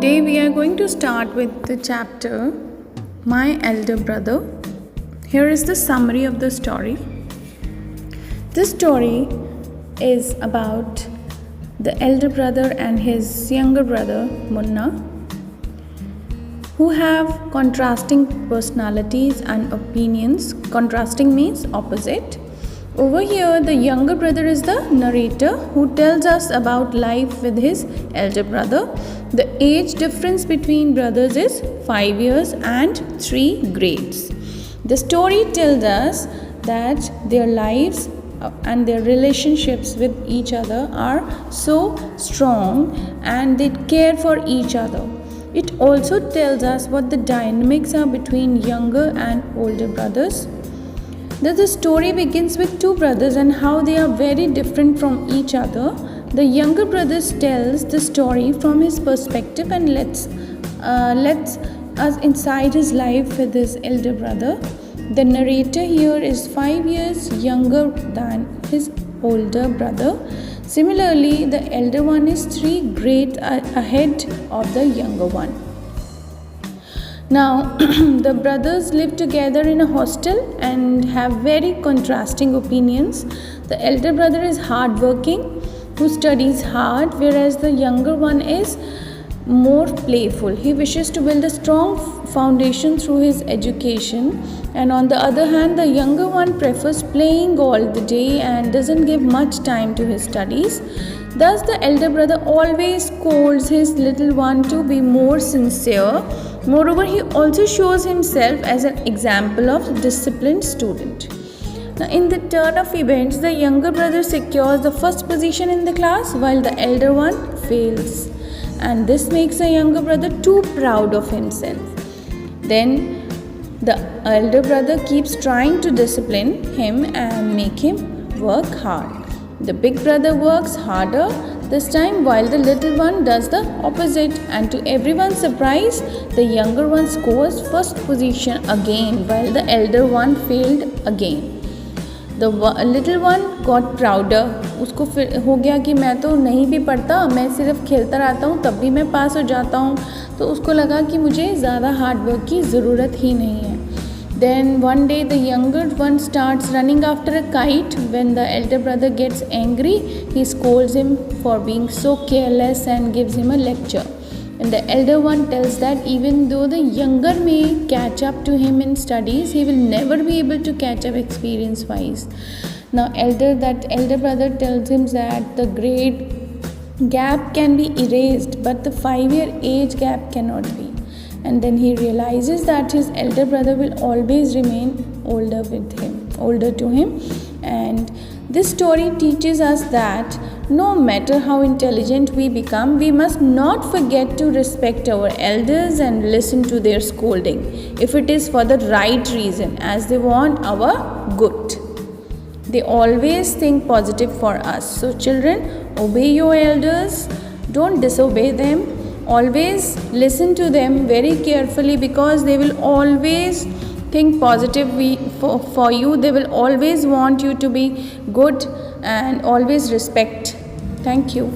Today we are going to start with the chapter My Elder Brother. Here is the summary of the story. This story is about the elder brother and his younger brother Munna, who have contrasting personalities and opinions. Contrasting means opposite. Over here, the younger brother is the narrator who tells us about life with his elder brother. The age difference between brothers is 5 years and 3 grades. The story tells us that their lives and their relationships with each other are so strong and they care for each other. It also tells us what the dynamics are between younger and older brothers. The story begins with two brothers and how they are very different from each other. The younger brother tells the story from his perspective and lets us inside his life with his elder brother. The narrator here is 5 years younger than his older brother. Similarly, the elder one is 3 grades ahead of the younger one. Now, the brothers live together in a hostel and have very contrasting opinions. The elder brother is hardworking, who studies hard, whereas the younger one is more playful. He wishes to build a strong foundation through his education, and on the other hand, the younger one prefers playing all the day and doesn't give much time to his studies. Thus, the elder brother always scolds his little one to be more sincere. Moreover, he also shows himself as an example of a disciplined student. Now, in the turn of events, the younger brother secures the first position in the class while the elder one fails. And this makes the younger brother too proud of himself. Then, the elder brother keeps trying to discipline him and make him work hard. The big brother works harder this time while the little one does the opposite, and to everyone's surprise, the younger one scores first position again while the elder one failed again. The little one got prouder. उसको फिर हो गया कि मैं तो नहीं भी पढ़ता, मैं सिर्फ खेलता रहता हूँ तब भी मैं पास हो जाता हूँ, तो उसको लगा कि मुझे ज़्यादा हार्ड वर्क की ज़रूरत ही नहीं है. Then one day the younger one starts running after a kite. When the elder brother gets angry, he scolds him for being so careless and gives him a lecture. And the elder one tells that even though the younger may catch up to him in studies, he will never be able to catch up experience-wise. Now elder brother tells him that the grade gap can be erased, but the 5-year age gap cannot be. And then he realizes that his elder brother will always remain older to him. And this story teaches us that no matter how intelligent we become, we must not forget to respect our elders and listen to their scolding if it is for the right reason, as they want our good. They always think positive for us. So children, obey your elders, don't disobey them. Always listen to them very carefully, because they will always think positively for you. They will always want you to be good and always respect. Thank you.